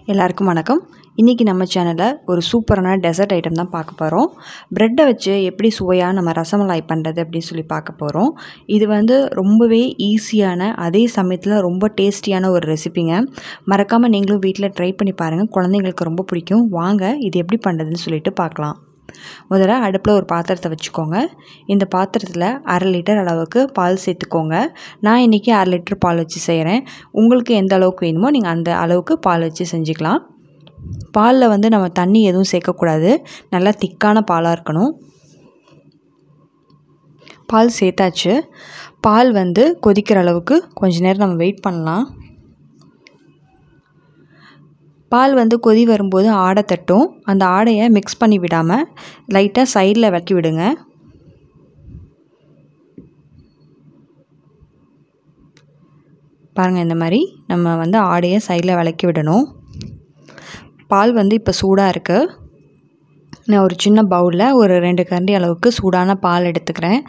எல்லாருக்கும் வணக்கம். இன்றைக்கி நம்ம சேனலில் ஒரு சூப்பரான டெசர்ட் ஐட்டம் தான் பார்க்க போகிறோம். ப்ரெட்டை வச்சு எப்படி சுவையாக நம்ம ரசமலாய் பண்ணுறது அப்படின்னு சொல்லி பார்க்க போகிறோம். இது ரொம்பவே ஈஸியான அதே சமயத்தில் ரொம்ப டேஸ்டியான ஒரு ரெசிபிங்க. மறக்காமல் நீங்களும் வீட்டில் ட்ரை பண்ணி பாருங்கள். குழந்தைங்களுக்கு ரொம்ப பிடிக்கும். வாங்க இது எப்படி பண்ணுறதுன்னு சொல்லிட்டு பார்க்கலாம். முதல்ல அடுப்பில் ஒரு பாத்திரத்தை வச்சுக்கோங்க. இந்த பாத்திரத்தில் 1/2 லிட்டர் அளவுக்கு பால் சேர்த்துக்கோங்க. நான் இன்றைக்கி 1/2 லிட்டர் பால் வச்சு செய்கிறேன். உங்களுக்கு எந்த அளவுக்கு வேணுமோ நீங்கள் அந்த அளவுக்கு பால் வச்சு செஞ்சுக்கலாம். பாலில் நம்ம தண்ணி எதுவும் சேர்க்கக்கூடாது. நல்லா திக்கான பாலாக இருக்கணும். பால் சேர்த்தாச்சு. பால் கொதிக்கிற அளவுக்கு கொஞ்ச நேரம் நம்ம வெயிட் பண்ணலாம். பால் கொதி வரும்போது ஆடை தட்டும். அந்த ஆடையை மிக்ஸ் பண்ணி விடாமல் லைட்டாக சைடில் விளக்கி விடுங்க. பாருங்கள், இந்த மாதிரி நம்ம ஆடையை சைடில் விளக்கி விடணும். பால் இப்போ சூடாக இருக்குது. நான் ஒரு சின்ன பவுலில் ஒரு 2 கரண்டி அளவுக்கு சூடான பால் எடுத்துக்கிறேன்.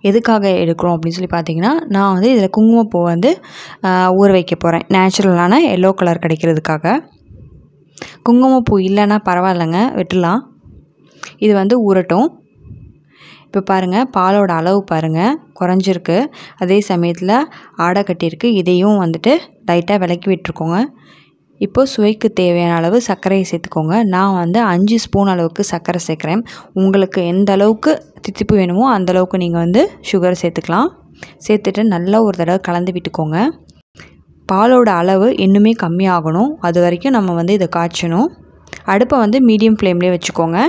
எதுக்காக எடுக்கிறோம் அப்படின்னு சொல்லி பார்த்தீங்கன்னா, நான் இதில் குங்குமப்பூ ஊற வைக்க போகிறேன். நேச்சுரலான எல்லோ கலர் கிடைக்கிறதுக்காக. குங்குமப்பூ இல்லைன்னா பரவாயில்லைங்க, விட்டுலாம். இது ஊறட்டும். இப்போ பாருங்கள், பாலோட அளவு பாருங்கள் குறைஞ்சிருக்கு. அதே சமயத்தில் ஆடை கட்டியிருக்கு. இதையும் லைட்டாக விளக்கி விட்டுருக்கோங்க. இப்போது சுவைக்கு தேவையான அளவு சர்க்கரையை சேர்த்துக்கோங்க. நான் 5 ஸ்பூன் அளவுக்கு சர்க்கரை சேர்க்குறேன். உங்களுக்கு எந்த அளவுக்கு தித்திப்பு வேணுமோ அந்தளவுக்கு நீங்கள் சுகர் சேர்த்துக்கலாம். சேர்த்துட்டு நல்லா ஒரு தடவை கலந்து விட்டுக்கோங்க. பாலோட அளவு இன்னுமே கம்மியாகணும். அது வரைக்கும் நம்ம இதை காய்ச்சணும். அடுப்பை மீடியம் ஃப்ளேம்லேயே வச்சுக்கோங்க.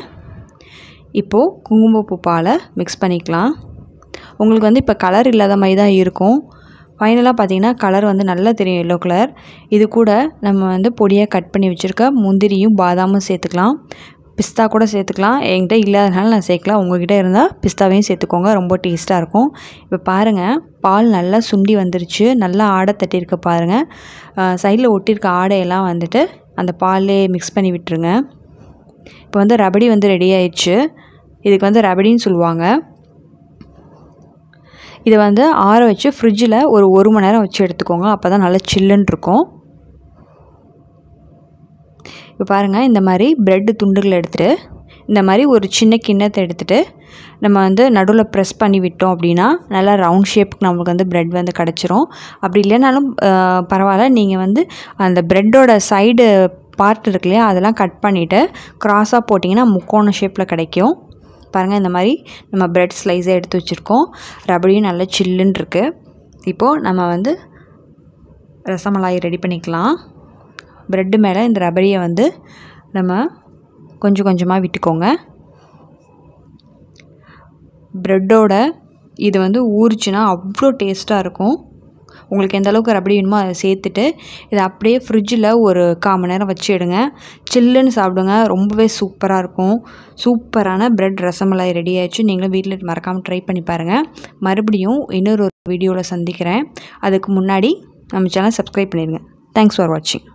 இப்போது குங்குமப்பூ பாலை மிக்ஸ் பண்ணிக்கலாம். உங்களுக்கு இப்போ கலர் இல்லாத மாதிரி தான் இருக்கும். ஃபைனலாக பார்த்தீங்கன்னா கலர் நல்லா தெரியும், எல்லோ கலர். இது கூட நம்ம பொடியாக கட் பண்ணி வச்சுருக்க முந்திரியும் பாதாமும் சேர்த்துக்கலாம். பிஸ்தா கூட சேர்த்துக்கலாம். என்கிட்ட இல்லாதனால நான் சேர்க்கலாம். உங்கள்கிட்ட இருந்தால் பிஸ்தாவையும் சேர்த்துக்கோங்க. ரொம்ப டேஸ்ட்டாக இருக்கும். இப்போ பாருங்கள், பால் நல்லா சுண்டி வந்துருச்சு. நல்லா ஆடை தட்டியிருக்க பாருங்கள். சைடில் ஒட்டியிருக்க ஆடையெல்லாம் அந்த பால்லே மிக்ஸ் பண்ணி விட்டுருங்க. இப்போ ரபடி ரெடி ஆயிடுச்சு. இதுக்கு ரபடின்னு சொல்லுவாங்க. இதை ஆற வச்சு ஃப்ரிட்ஜில் ஒரு 1 மணி நேரம் வச்சு எடுத்துக்கோங்க. அப்போ தான் நல்லா சில்லுன்னு இருக்கும். இப்போ பாருங்கள், இந்த மாதிரி ப்ரெட்டு துண்டுகளை எடுத்துகிட்டு இந்த மாதிரி ஒரு சின்ன கிண்ணத்தை எடுத்துகிட்டு நம்ம நடுவில் ப்ரெஸ் பண்ணி விட்டோம் அப்படின்னா நல்லா ரவுண்ட் ஷேப்புக்கு நம்மளுக்கு ப்ரெட் கிடச்சிரும். அப்படி இல்லைனாலும் பரவாயில்ல. நீங்கள் அந்த ப்ரெட்டோட சைடு பார்ட் இருக்கு இல்லையா, அதெல்லாம் கட் பண்ணிவிட்டு க்ராஸாக போட்டிங்கன்னா முக்கோண ஷேப்பில் கிடைக்கும். பாருங்கள், இந்த மாதிரி நம்ம ப்ரெட் ஸ்லைஸை எடுத்து வச்சுருக்கோம். ரபடியும் நல்லா சில்லுன்னு இருக்குது. இப்போது நம்ம ரசமலாய் ரெடி பண்ணிக்கலாம். ப்ரெட்டு மேலே இந்த ரபடியை நம்ம கொஞ்சம் கொஞ்சமாக விட்டுக்கோங்க. ப்ரெட்டோட இது ஊறிச்சுன்னா அவ்வளோ டேஸ்ட்டாக இருக்கும். உங்களுக்கு எந்த அளவுக்கு ரபடி வேணுமோ அதை சேர்த்துட்டு இதை அப்படியே ஃப்ரிட்ஜில் ஒரு 1/4 மணி நேரம் வச்சு எடுங்க. சில்லுன்னு சாப்பிடுங்க. ரொம்பவே சூப்பராக இருக்கும். சூப்பரான ப்ரெட் ரசமலாய் ரெடி ஆயிடுச்சு. நீங்களும் வீட்டில் மறக்காமல் ட்ரை பண்ணி பாருங்கள். மறுபடியும் இன்னொரு வீடியோவில் சந்திக்கிறேன். அதுக்கு முன்னாடி நம்ம சேனல் சப்ஸ்கிரைப் பண்ணிடுங்க. தேங்க்ஸ் ஃபார் வாட்சிங்.